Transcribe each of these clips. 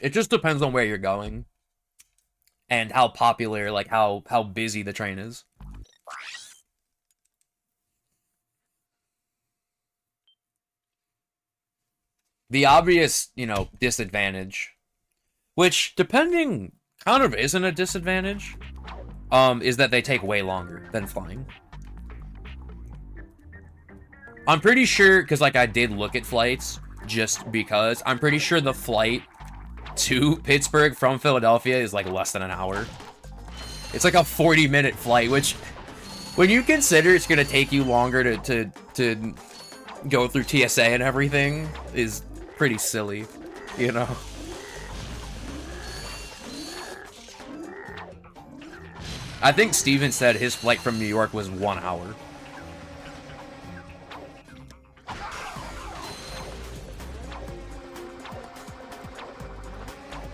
It just depends on where you're going and how popular, like how busy the train is. The obvious, disadvantage, which depending kind of isn't a disadvantage, is that they take way longer than flying. I'm pretty sure, because like I did look at flights just because, I'm pretty sure the flight to Pittsburgh from Philadelphia is like less than an hour. It's like a 40-minute flight, which when you consider it's gonna take you longer to go through TSA and everything is pretty silly, you know? I think Steven said his flight from New York was 1 hour.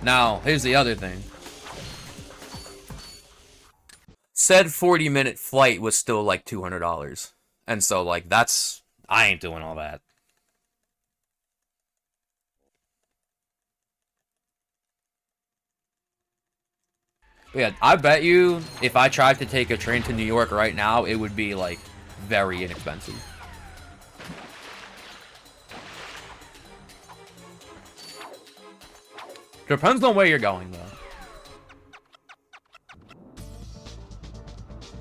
Now, here's the other thing. Said 40-minute flight was still like $200. And so, like, I ain't doing all that. But yeah, I bet you if I tried to take a train to New York right now, it would be, like, very inexpensive. Depends on where you're going, though.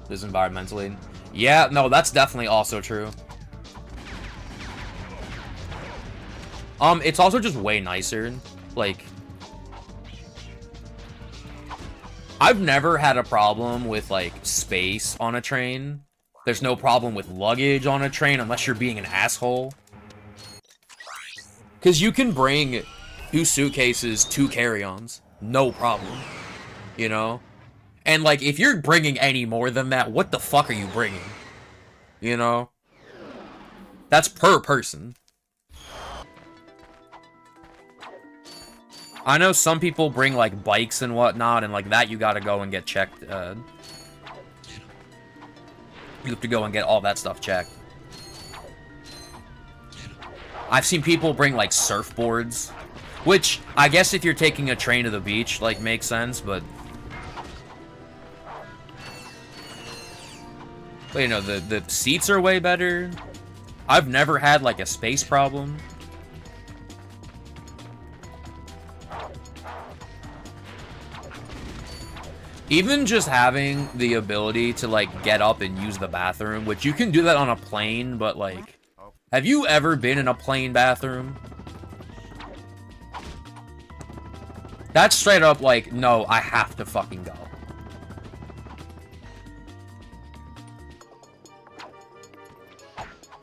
This environmentally. Yeah, no, that's definitely also true. It's also just way nicer. Like, I've never had a problem with, like, space on a train. There's no problem with luggage on a train unless you're being an asshole. Because you can bring 2 suitcases, 2 carry-ons. No problem. You know? And, like, if you're bringing any more than that, what the fuck are you bringing? You know? That's per person. I know some people bring, like, bikes and whatnot, and, like, that you gotta go and get checked. You have to go and get all that stuff checked. I've seen people bring, like, surfboards. Which, I guess if you're taking a train to the beach, like, makes sense, but... But, you know, the seats are way better. I've never had, like, a space problem. Even just having the ability to, like, get up and use the bathroom, which you can do that on a plane, but, like... Have you ever been in a plane bathroom? That's straight up like, no, I have to fucking go.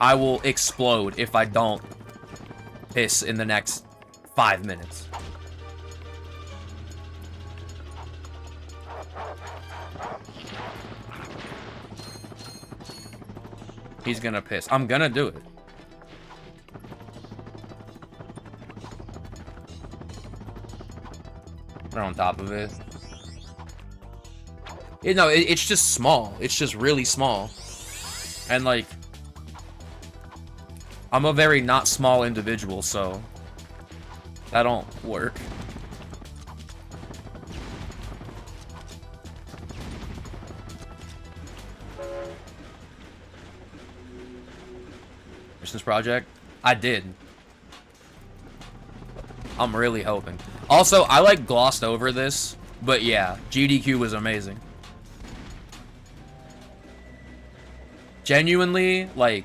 I will explode if I don't piss in the next 5 minutes. He's gonna piss. I'm gonna do it. Right on top of it. No, it's just small. It's just really small. And, like... I'm a very not small individual, so... That don't work. Christmas project? I did. I'm really hoping. Also, I, like, glossed over this, but yeah, GDQ was amazing. Genuinely, like,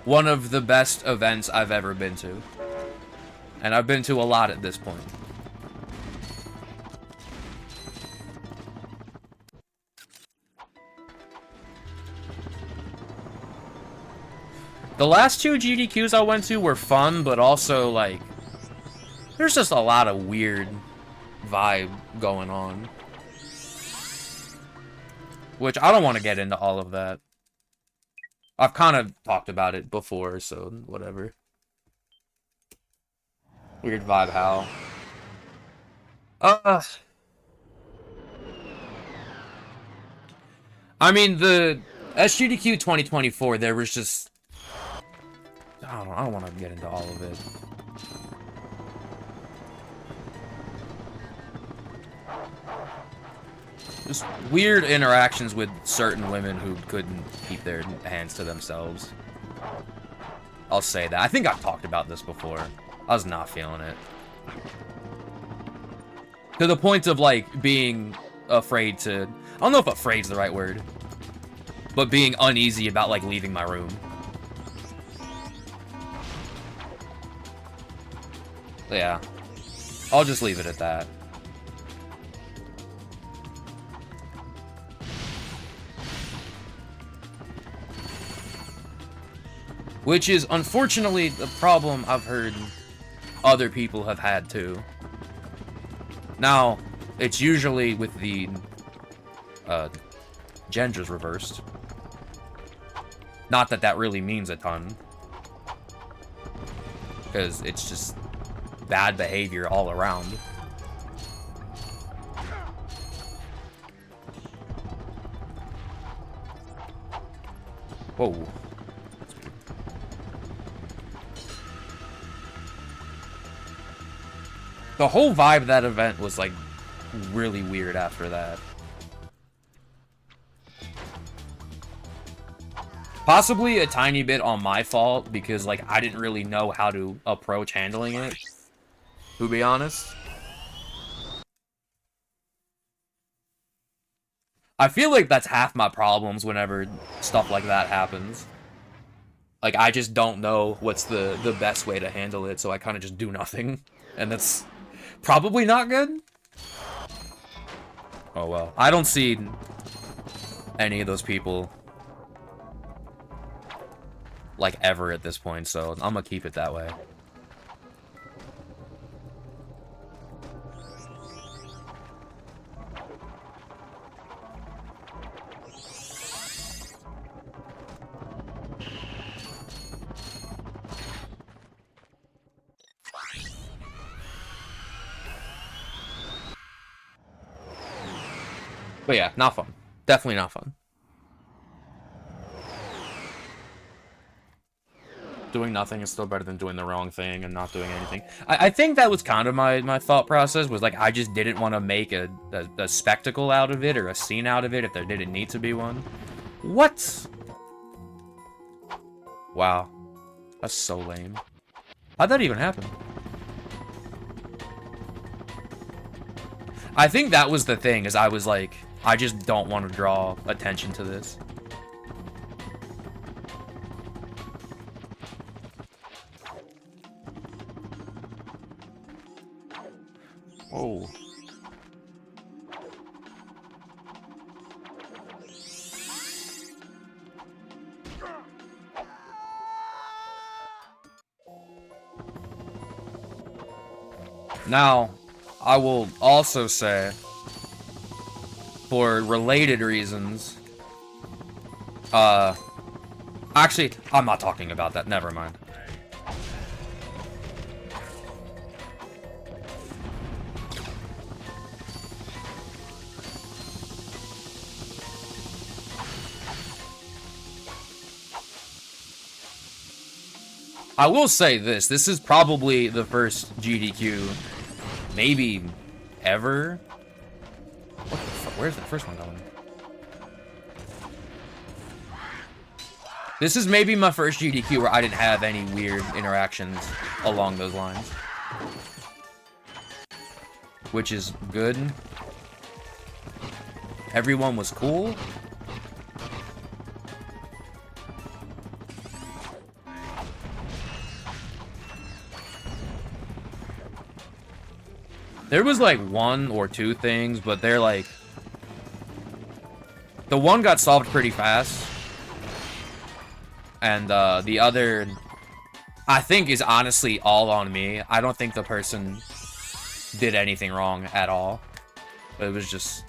one of the best events I've ever been to. And I've been to a lot at this point. The last 2 GDQs I went to were fun, but also, like, there's just a lot of weird vibe going on. Which, I don't want to get into all of that. I've kind of talked about it before, so whatever. Weird vibe, how? I mean, the SGDQ 2024, there was just... I don't want to get into all of it. just weird interactions with certain women who couldn't keep their hands to themselves. I'll say that. I think I've talked about this before. I was not feeling it. To the point of, like, being afraid to... I don't know if afraid's the right word. But being uneasy about, like, leaving my room. Yeah. I'll just leave it at that. Which is, unfortunately, the problem I've heard other people have had, too. Now, it's usually with the genders reversed. Not that that really means a ton. Because it's just bad behavior all around. Whoa. The whole vibe of that event was, like, really weird after that. Possibly a tiny bit on my fault, because, like, I didn't really know how to approach handling it, to be honest. I feel like that's half my problems whenever stuff like that happens. Like, I just don't know what's the best way to handle it, so I kind of just do nothing. And that's probably not good. Oh, well. I don't see any of those people, like, ever at this point, so I'm gonna keep it that way. But yeah, not fun. Definitely not fun. Doing nothing is still better than doing the wrong thing and not doing anything. I think that was kind of my thought process, was like, I just didn't want to make a spectacle out of it or a scene out of it if there didn't need to be one. What? Wow. That's so lame. How'd that even happen? I think that was the thing, is I was like, I just don't want to draw attention to this. Oh. Now, I will also say, for related reasons, actually, I'm not talking about that, never mind. I will say this is probably the first GDQ, maybe ever. What the fuck? Where's the first one going? This is maybe my first GDQ where I didn't have any weird interactions along those lines. Which is good. Everyone was cool. There was like one or two things, but they're like... The one got solved pretty fast. And the other, I think, is honestly all on me. I don't think the person did anything wrong at all. It was just...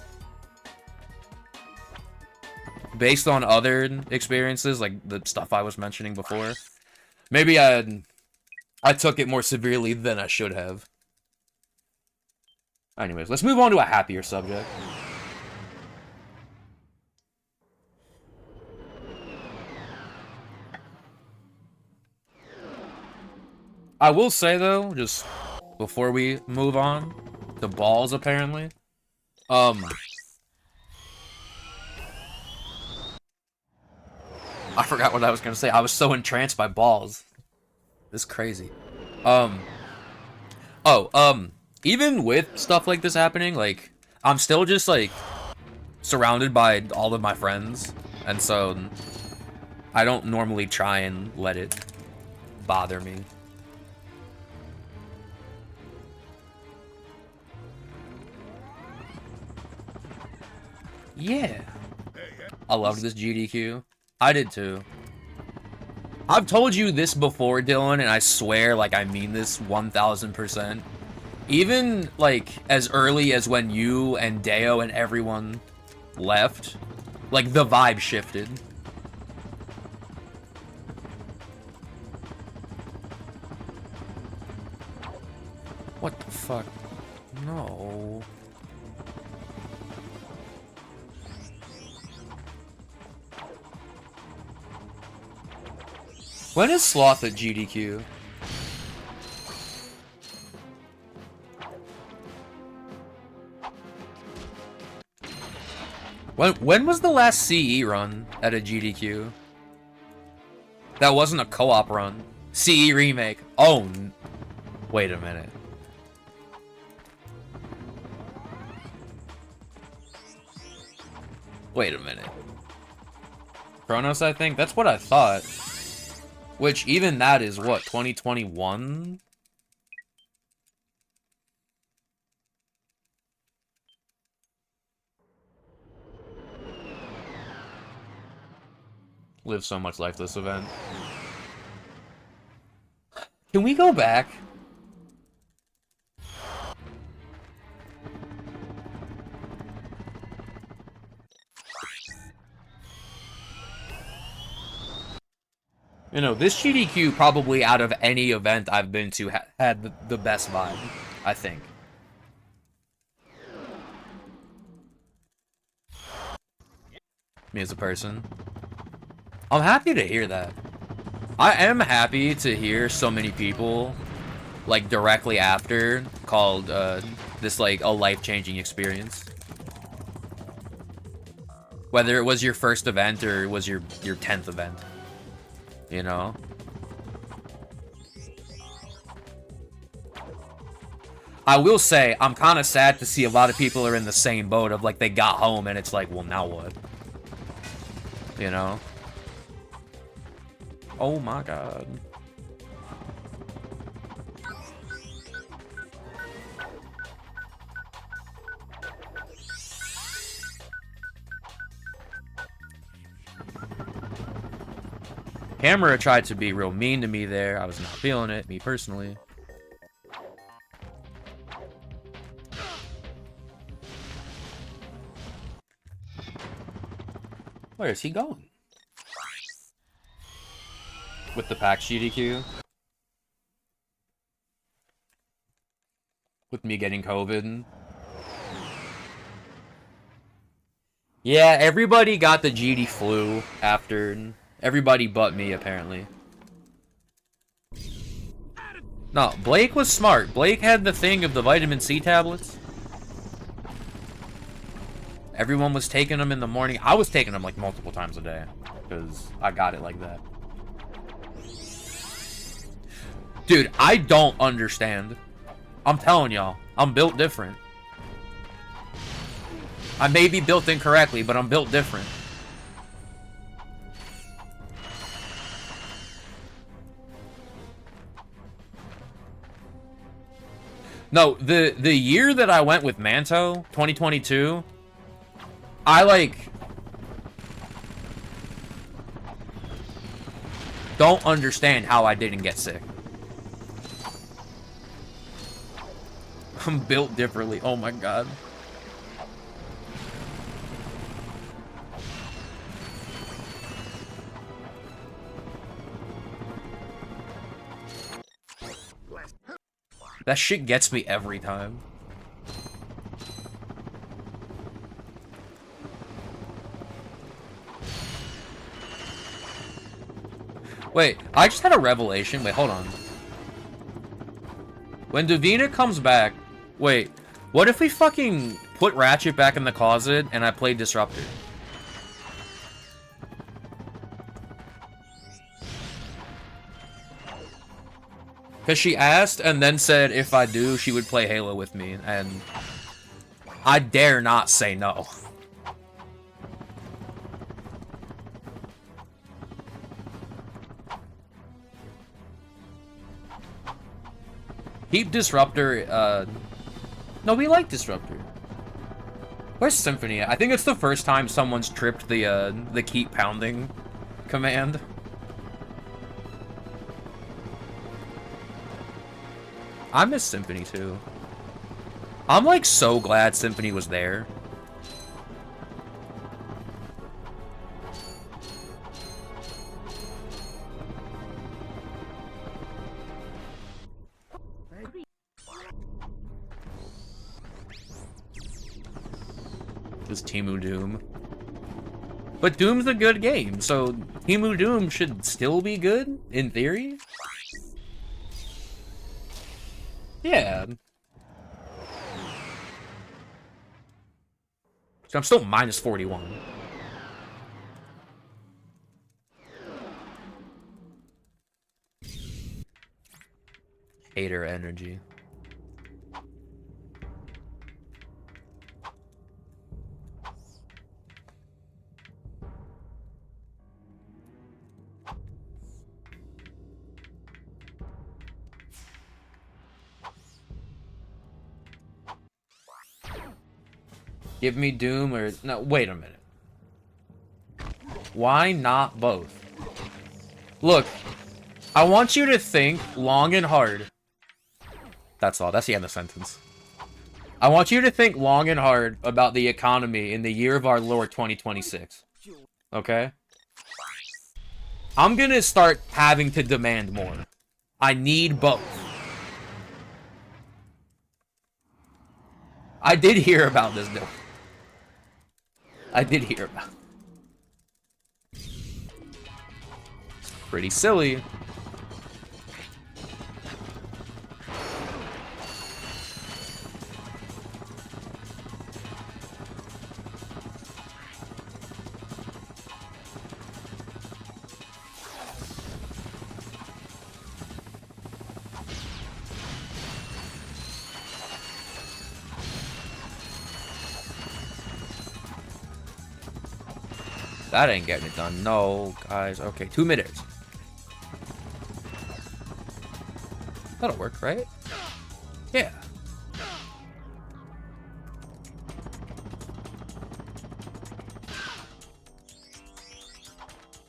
based on other experiences, like the stuff I was mentioning before. Maybe I took it more severely than I should have. Anyways, let's move on to a happier subject. I will say, though, just before we move on, the balls, apparently. I forgot what I was gonna say. I was so entranced by balls. This is crazy. Even with stuff like this happening, like, I'm still just, like, surrounded by all of my friends. And so, I don't normally try and let it bother me. Yeah. I loved this GDQ. I did too. I've told you this before, Dylan, and I swear, like, I mean this 1000%. Even, like, as early as when you and Deo and everyone left, like, the vibe shifted. What the fuck? No. When is Sloth at GDQ? When was the last CE run at a GDQ? That wasn't a co-op run. CE remake. Oh, wait a minute. Wait a minute. Chronos, I think? That's what I thought. Which, even that is, what, 2021? Live so much life this event. Can we go back? You know, this GDQ probably out of any event I've been to had the best vibe, I think. Me as a person. I'm happy to hear that. I am happy to hear so many people, like, directly after, called, this, like, a life-changing experience. Whether it was your first event or it was your 10th event. You know? I will say, I'm kind of sad to see a lot of people are in the same boat of, like, they got home and it's like, well, now what? You know? Oh my god. Camera tried to be real mean to me there. I was not feeling it, me personally. Where is he going? With the PAX GDQ? With me getting COVID? Yeah, everybody got the GD flu after... Everybody but me, apparently. No, Blake was smart. Blake had the thing of the vitamin C tablets. Everyone was taking them in the morning. I was taking them, like, multiple times a day. Because I got it like that. Dude, I don't understand. I'm telling y'all. I'm built different. I may be built incorrectly, but I'm built different. No, the year that I went with Manto, 2022, I, like, don't understand how I didn't get sick. I'm built differently. Oh my god. That shit gets me every time. Wait, I just had a revelation. Wait, hold on. When Davina comes back... Wait, what if we fucking put Ratchet back in the closet and I play Disruptor? Because she asked and then said if I do, she would play Halo with me. And I dare not say no. Keep Disruptor, no, we like Disruptor. Where's Symphony? I think it's the first time someone's tripped the keep pounding command. I miss Symphony too. I'm like so glad Symphony was there. This Timu Doom. But Doom's a good game, so Timu Doom should still be good, in theory? Yeah. So I'm still minus 41. Hater energy. Give me Doom or... No, wait a minute. Why not both? Look, I want you to think long and hard. That's all. That's the end of the sentence. I want you to think long and hard about the economy in the year of our Lord 2026. Okay? I'm gonna start having to demand more. I need both. I did hear about this, though. I did hear about it. Pretty silly. That ain't getting it done. No, guys. Okay, 2 minutes. That'll work, right? Yeah.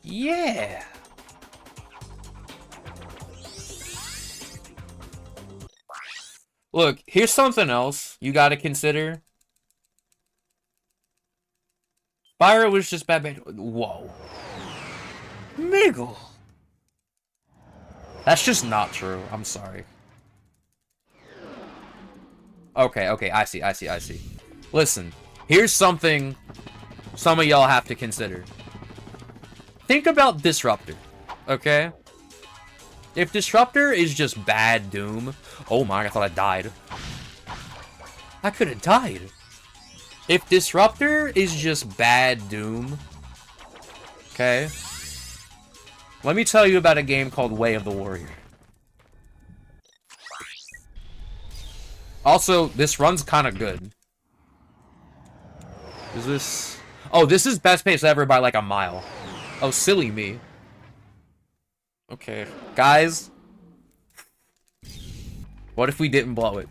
Yeah. Look, here's something else you gotta consider. Spyro was just bad. Whoa. Miggle. That's just not true. I'm sorry. Okay, I see. Listen, here's something some of y'all have to consider. Think about Disruptor, okay? If Disruptor is just bad Doom... Oh my, I thought I died. I could have died. If Disruptor is just bad Doom, okay? Let me tell you about a game called Way of the Warrior. Also, this run's kind of good. Is this... Oh, this is best pace ever by like a mile. Oh, silly me. Okay, guys. What if we didn't blow it?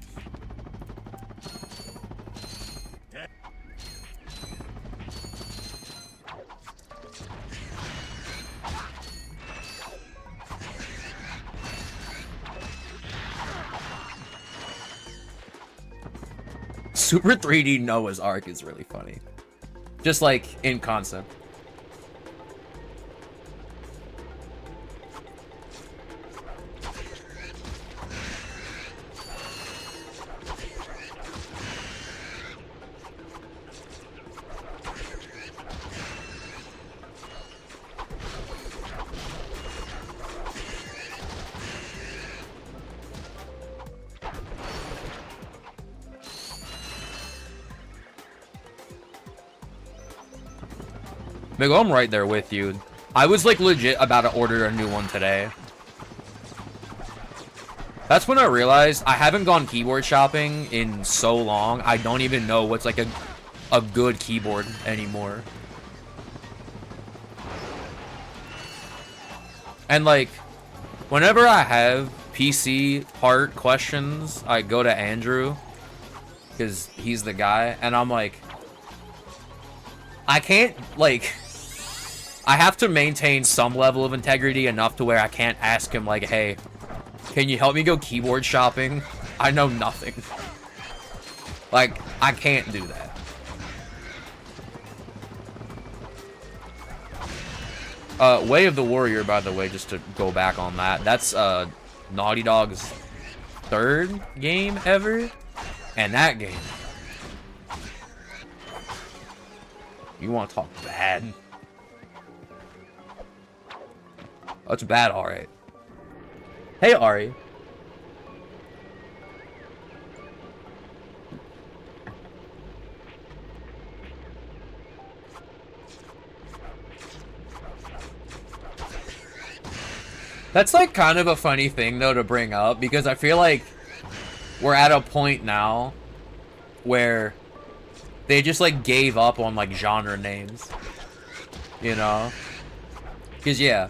Super 3D Noah's Ark is really funny. Just like in concept. Big, I'm right there with you. I was like legit about to order a new one today. That's when I realized I haven't gone keyboard shopping in so long. I don't even know what's like a good keyboard anymore. And like, whenever I have PC part questions, I go to Andrew, because he's the guy, and I'm like, I can't, like, I have to maintain some level of integrity enough to where I can't ask him, like, hey, can you help me go keyboard shopping? I know nothing. Like, I can't do that. Way of the Warrior, by the way, just to go back on that, that's Naughty Dog's 3rd game ever, and that game, you want to talk bad? That's bad, alright. Hey, Ari. That's like kind of a funny thing though to bring up, because I feel like we're at a point now where they just like gave up on like genre names, you know? Because yeah,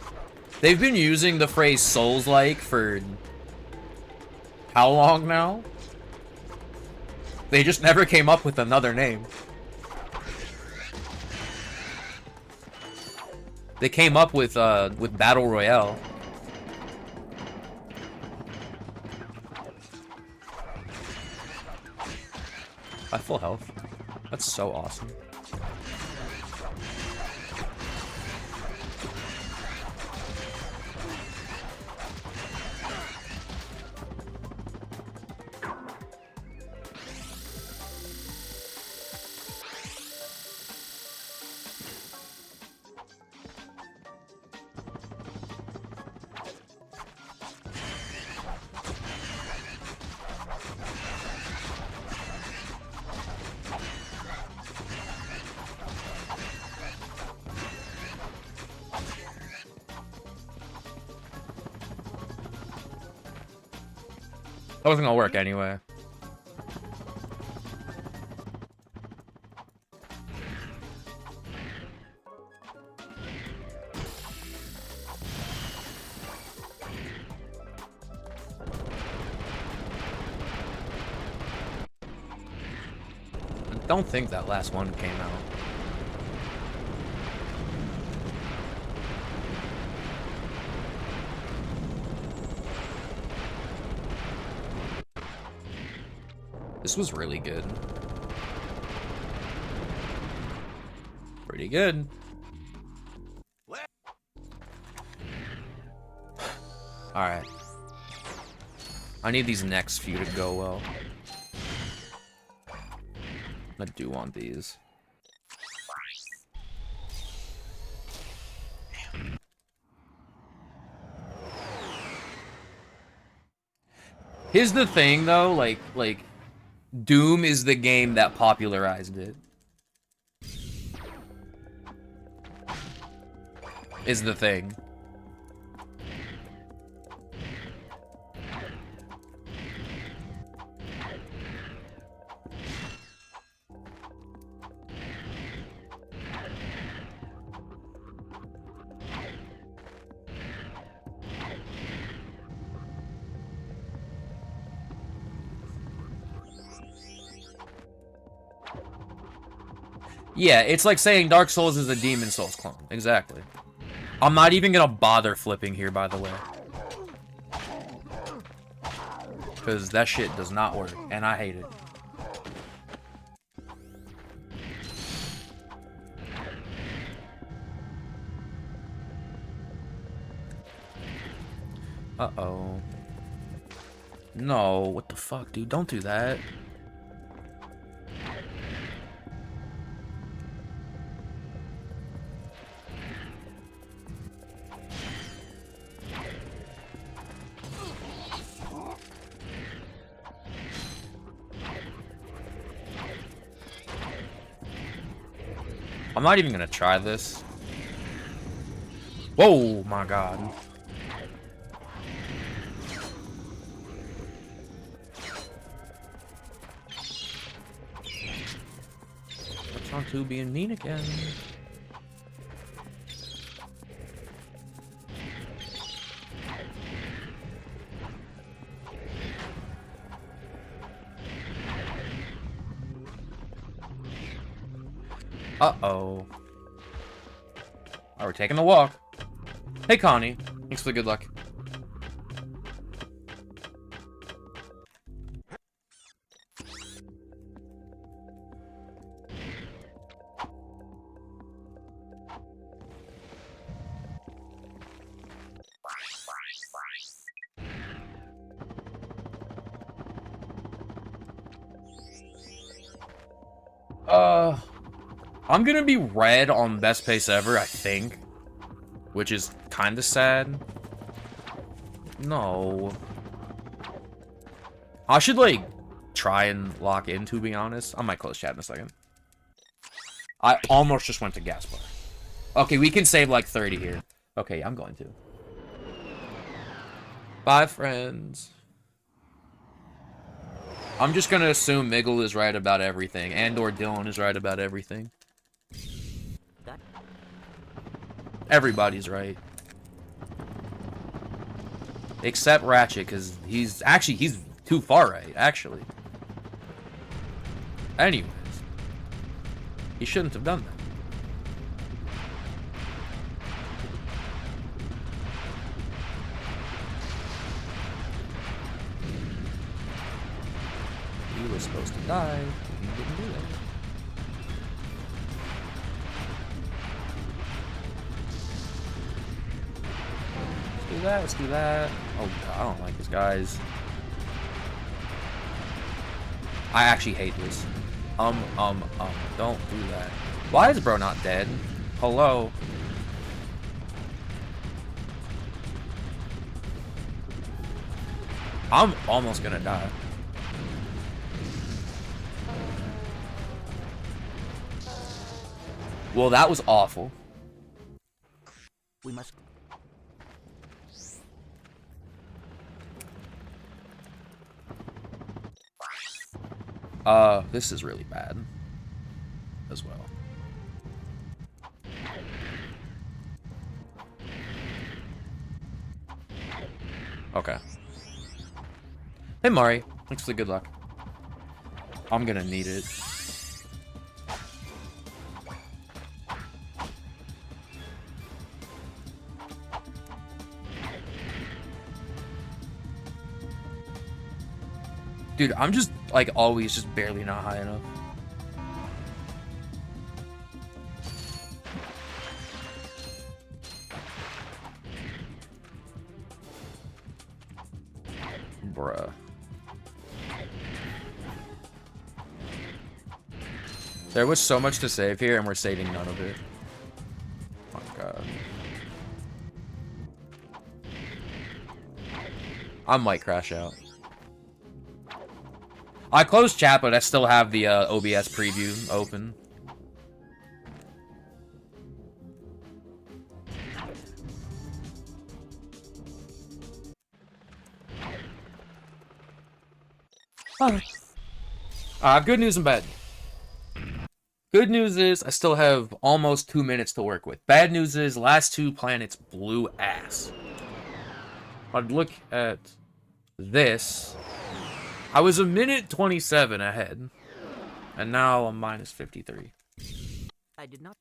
they've been using the phrase Souls-like for how long now? They just never came up with another name. They came up with Battle Royale. At full health. That's so awesome. That wasn't gonna work anyway. I don't think that last one came out. This was really good. Pretty good. Alright. I need these next few to go well. I do want these. Here's the thing though, like Doom is the game that popularized it. Is the thing. Yeah, it's like saying Dark Souls is a Demon Souls clone. Exactly. I'm not even gonna bother flipping here, by the way. Because that shit does not work, and I hate it. Uh-oh. No, what the fuck, dude? Don't do that. I'm not even gonna try this. Whoa, my god. want to be mean again. Uh-oh. Oh, we're taking a walk. Hey, Connie. Thanks for the good luck. I'm gonna be red on best pace ever, I think. Which is kind of sad. No. I should, like, try and lock in, to be honest. I might close chat in a second. I almost just went to gas bar. Okay, we can save, like, 30 here. Okay, I'm going to. Bye, friends. I'm just gonna assume Miggle is right about everything, and/or Dylan is right about everything. Everybody's right. Except Ratchet, because he's too far right, actually. Anyways. He shouldn't have done that. He was supposed to die. He didn't do that. Let's do that. Oh, God, I don't like this, guys. I actually hate this. Don't do that. Why is bro not dead? Hello? I'm almost gonna die. Well, that was awful. We must... This is really bad. As well. Okay. Hey, Mari. Thanks for the good luck. I'm gonna need it. Dude, I'm just, like, always just barely not high enough. Bruh. There was so much to save here, and we're saving none of it. Oh, God. I might crash out. I closed chat, but I still have the OBS preview open. I have good news and bad. Good news is I still have almost 2 minutes to work with. Bad news is last 2 planets blew ass. I'd look at this. I was a minute 27 ahead, and now I'm minus 53. I did not...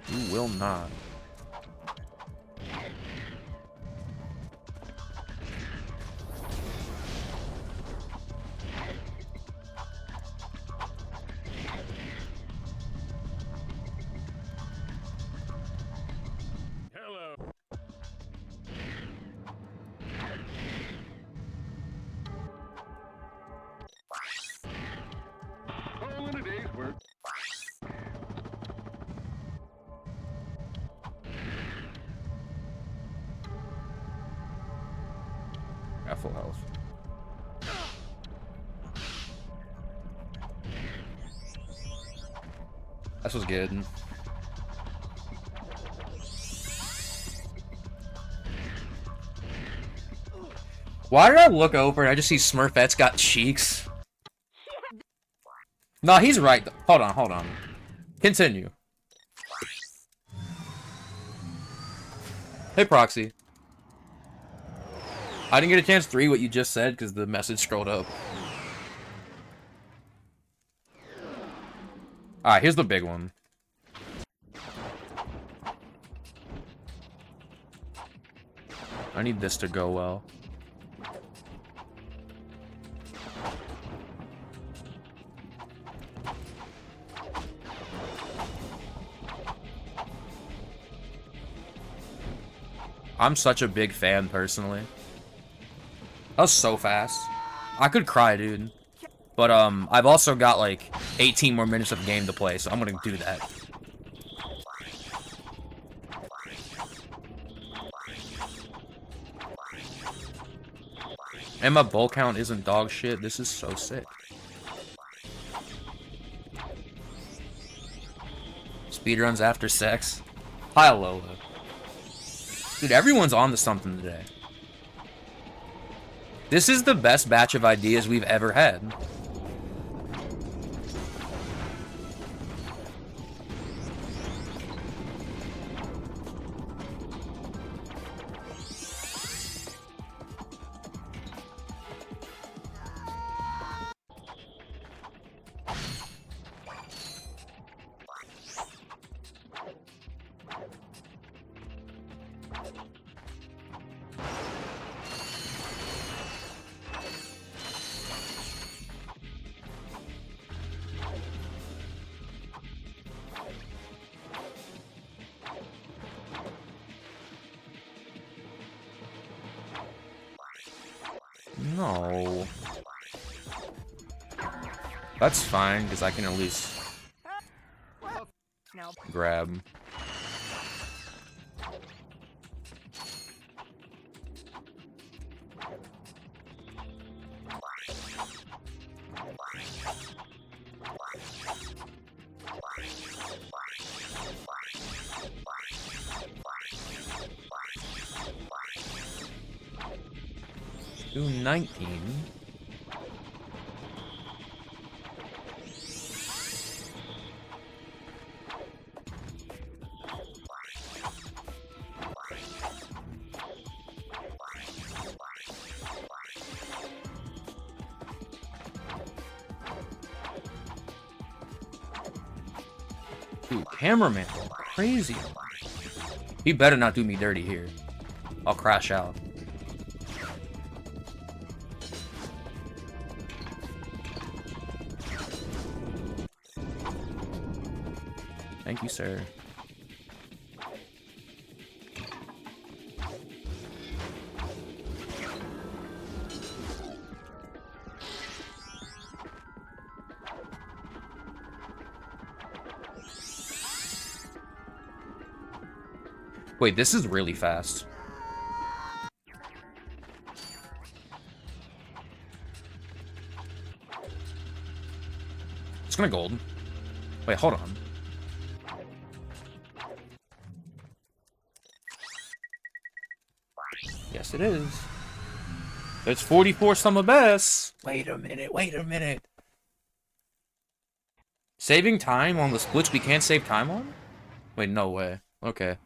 You will not. Got full health. This was good. Why did I look over and I just see Smurfette's got cheeks? No, he's right. Hold on, hold on. Continue. Hey, Proxy. I didn't get a chance to read what you just said because the message scrolled up. Alright, here's the big one. I need this to go well. I'm such a big fan, personally. That was so fast. I could cry, dude. But, I've also got, like, 18 more minutes of game to play, so I'm gonna do that. And my bowl count isn't dog shit. This is so sick. Speedruns after sex. Hi, Lola. Dude, everyone's on to something today. This is the best batch of ideas we've ever had. No. That's fine, because I can at least grab. Do 19. Dude, cameraman, crazy. He better not do me dirty here. I'll crash out. Thank you, sir. Wait, this is really fast. It's gonna gold. Wait, hold on. Yes, it is. It's 44 summer best. Wait a minute, wait a minute. Saving time on the splits we can't save time on? Wait, no way. Okay.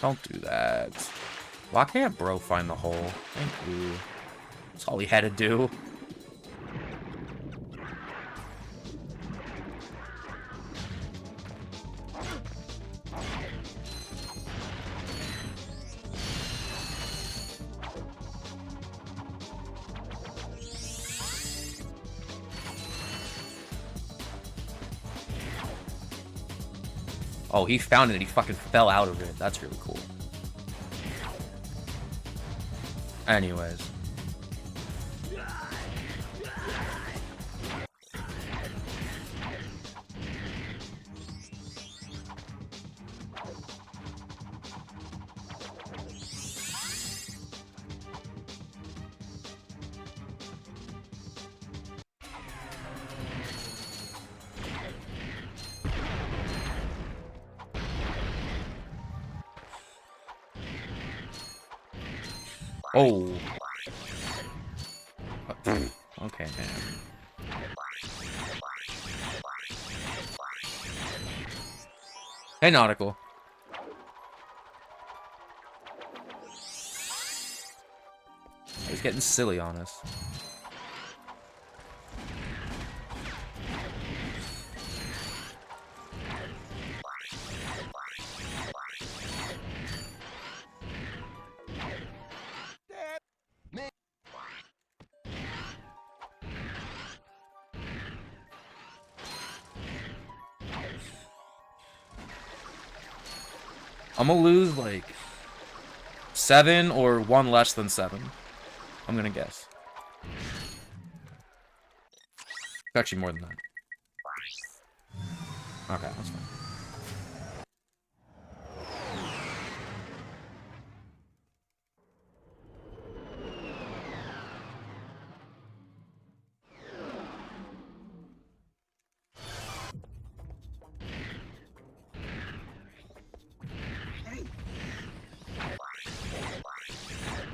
Don't do that. Why can't bro find the hole? Thank you. That's all he had to do. Oh, he found it and he fucking fell out of it. That's really cool. Anyways. Oh. Okay, man. Hey, Nautical. He's getting silly on us. I'm gonna lose like 7 or 1 less than 7. I'm gonna guess. It's actually more than that. Okay, that's fine.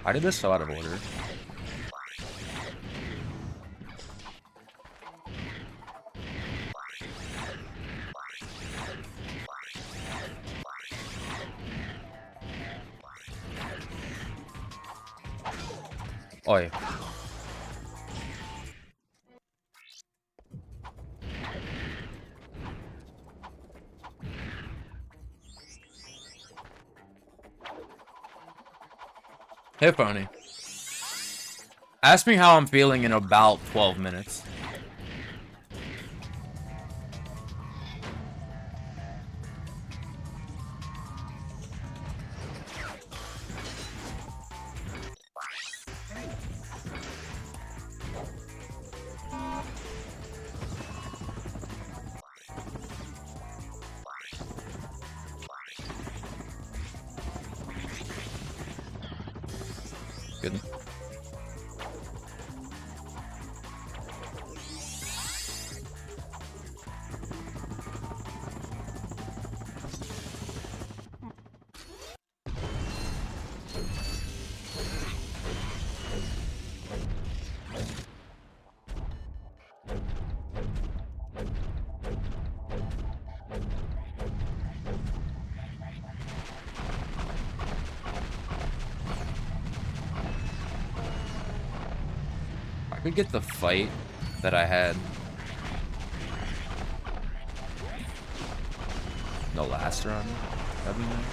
Why did this so out of order? Oi. Hey, Phony. Ask me how I'm feeling in about 12 minutes. Good. I could get the fight that I had the last run. That'd be nice.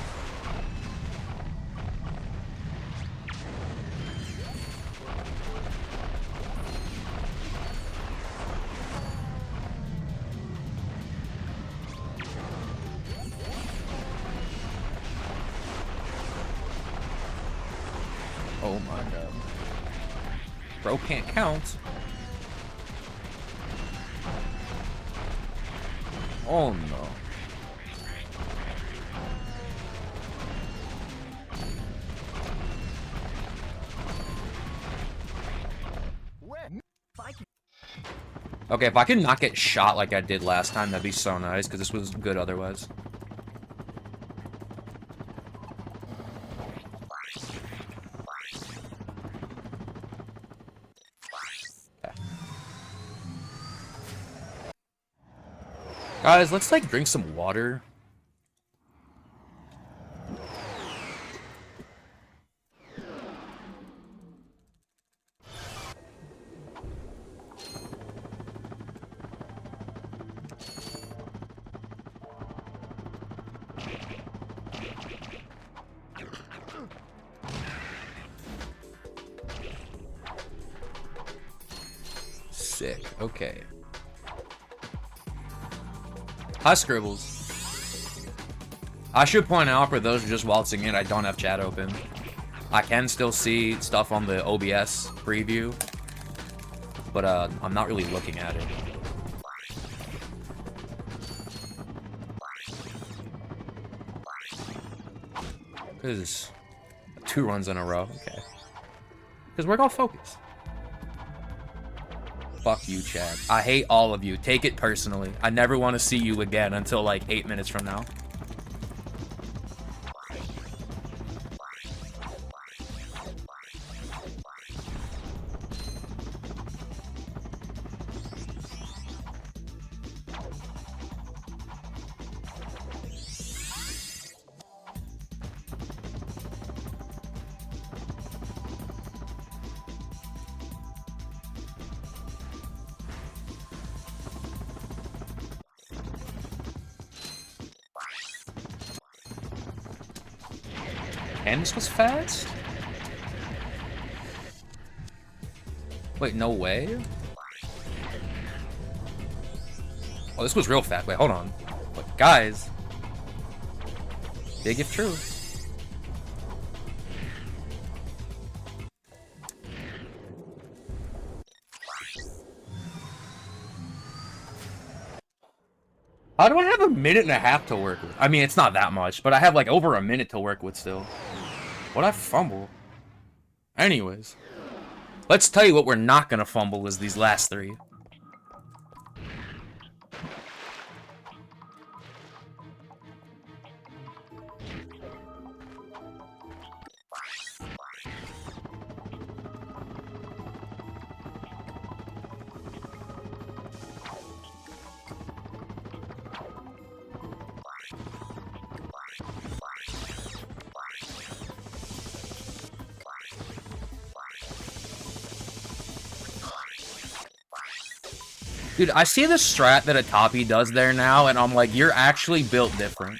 Oh my god. Bro can't count. Oh no. Okay, if I could not get shot like I did last time, that'd be so nice, because this was good otherwise. Guys, let's like drink some water. Sick. Okay. Hi, Scribbles. I should point out for those just waltzing in, I don't have chat open. I can still see stuff on the OBS preview, but I'm not really looking at it. Because 2 runs in a row. Okay. Because we're gonna focus. Fuck you, Chad. I hate all of you. Take it personally. I never want to see you again until like 8 minutes from now. And this was fast? Wait, no way? Oh, this was real fast. Wait, hold on. But guys. Big if true. How do I have a minute and a half to work with? I mean, it's not that much, but I have like over a minute to work with still. What'd I fumble? Anyways. Let's tell you what we're not gonna fumble is these last three. Dude, I see the strat that Atapi does there now, and I'm like, you're actually built different.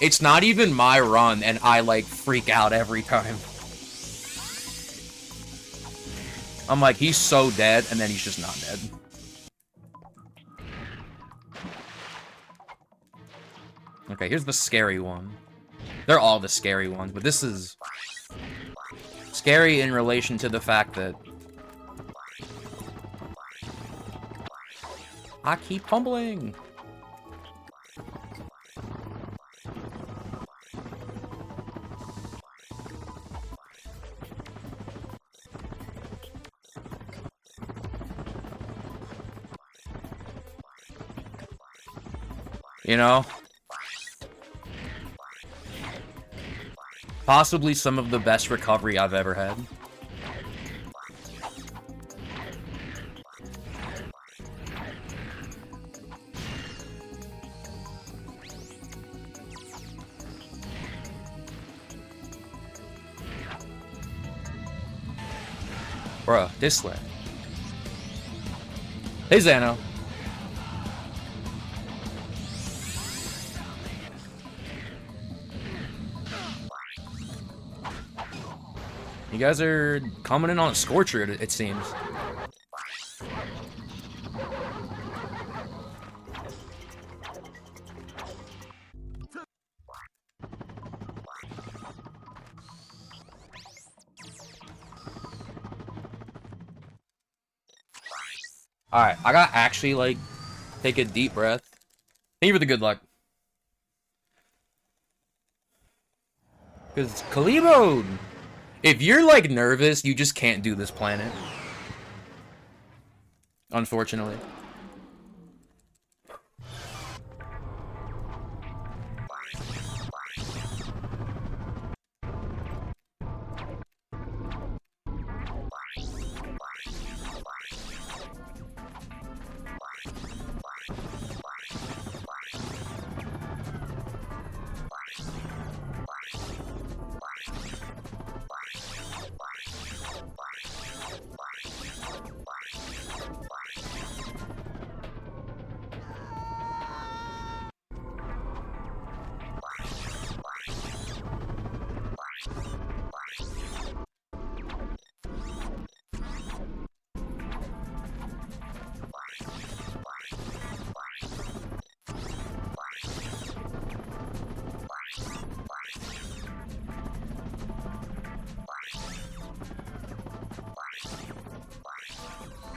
It's not even my run, and I, like, freak out every time. I'm like, he's so dead, and then he's just not dead. Okay, here's the scary one. They're all the scary ones, but this is scary in relation to the fact that I keep fumbling. You know? Possibly some of the best recovery I've ever had. Bruh, this way. Hey, Xano. You guys are coming in on a scorcher, it seems. Alright, I gotta actually, like, take a deep breath. Thank you for the good luck. Because Kalibo, if you're, like, nervous, you just can't do this planet. Unfortunately.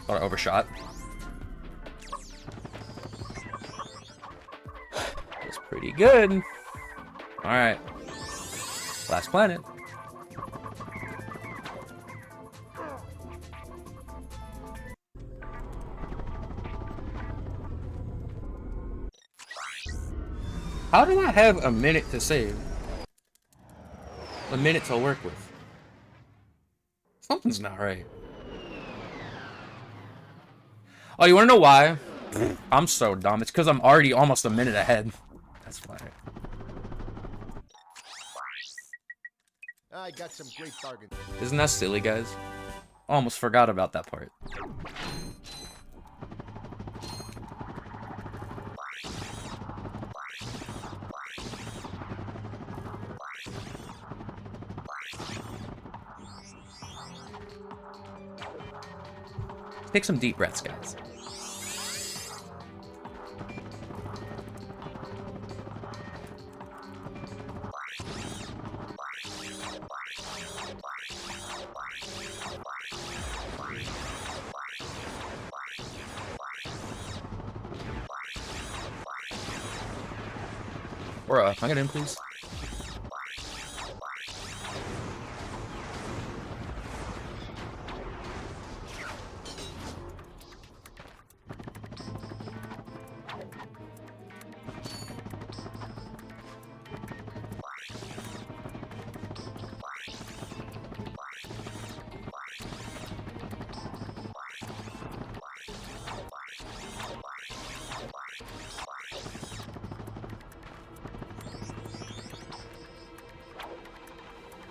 Thought I overshot. That's pretty good. Alright. Last planet. How do I have a minute to save? A minute to work with? Something's not right. Oh, you wanna know why? I'm so dumb. It's because I'm already almost a minute ahead. That's why. I got some great bargains. Isn't that silly, guys? Almost forgot about that part. Take some deep breaths, guys. Or, can I get in, please?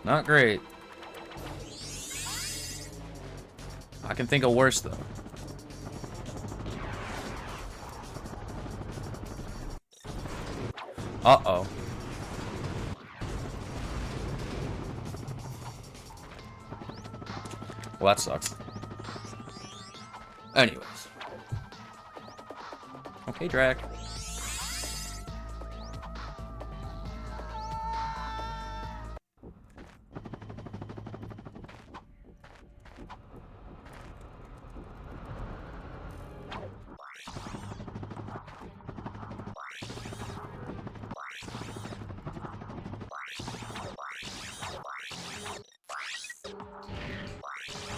Not great. I can think of worse, though. Uh-oh. Well, that sucks. Anyways. Okay, Drac.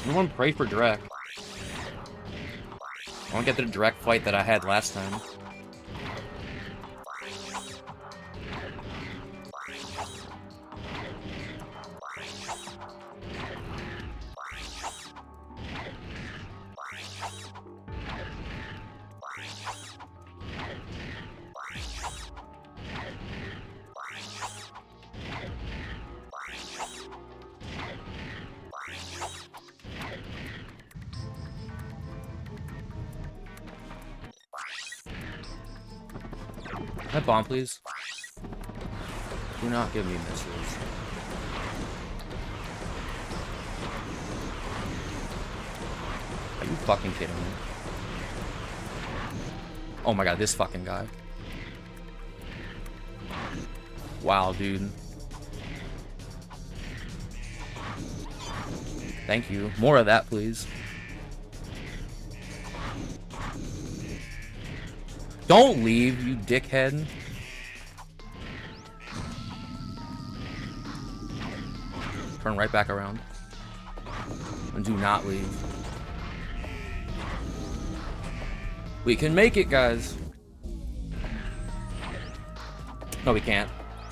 Everyone pray for Drac. I want to get the Drac fight that I had last time. Can I bomb, please? Do not give me missiles. Are you fucking kidding me? Oh my god, this fucking guy. Wow, dude. Thank you. More of that, please. Don't leave, you dickhead. Turn right back around. And do not leave. We can make it, guys. No, we can't.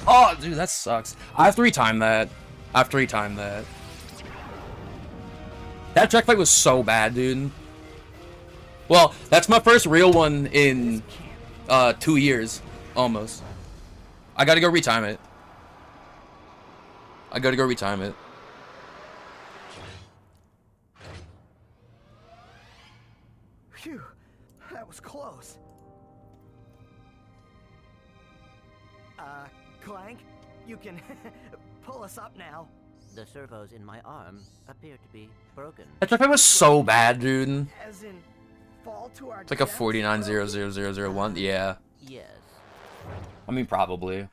Oh, dude, that sucks. I've 3-timed that. I've 3-timed that. That Drac fight was so bad, dude. Well, that's my first real one in 2 years, almost. I gotta go retime it. I gotta go retime it. Phew, that was close. Clank, you can pull us up now. The servos in my arm appear to be broken. That Drac fight was so bad, dude. As in, fall to our It's like a 49-0-0-0-0-1. Yeah. Yes. I mean, probably.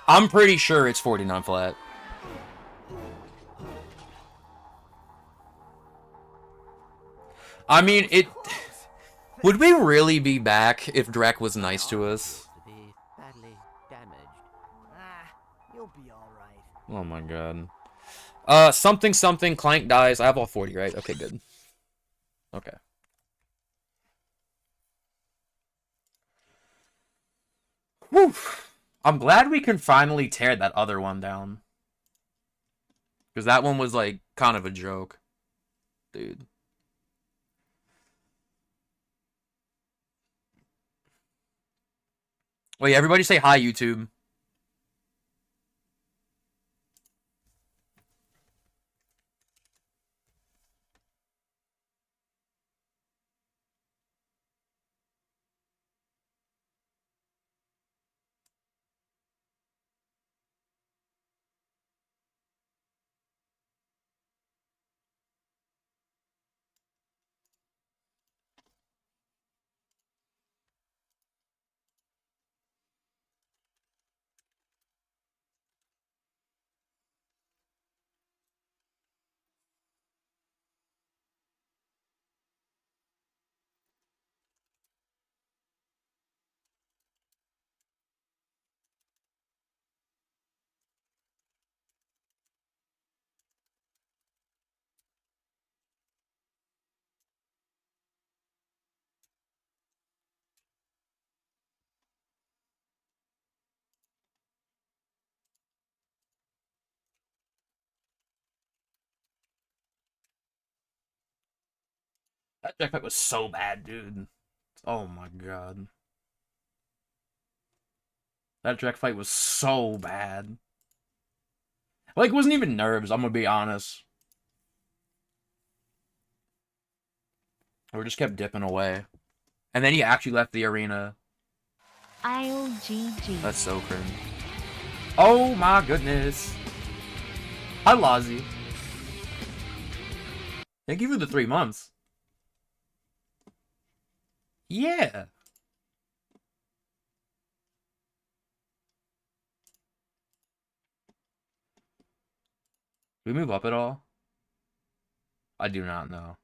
I'm pretty sure it's 49 flat. I mean, it... Would we really be back if Drac was nice to us? To be badly damaged. You'll be all right. Oh my god. Something, Clank dies. I have all 40, right? Okay, good. Okay. Whew. I'm glad we can finally tear that other one down. Because that one was, like, kind of a joke. Dude. Wait, everybody say hi, YouTube. That track fight was so bad, dude. Oh my god. That track fight was so bad. Like, it wasn't even nerves, I'm gonna be honest. We just kept dipping away. And then he actually left the arena. IOGG. That's so cringe. Oh my goodness. Hi, Lazi. Thank you for the 3 months. Yeah. Do we move up at all? I do not know.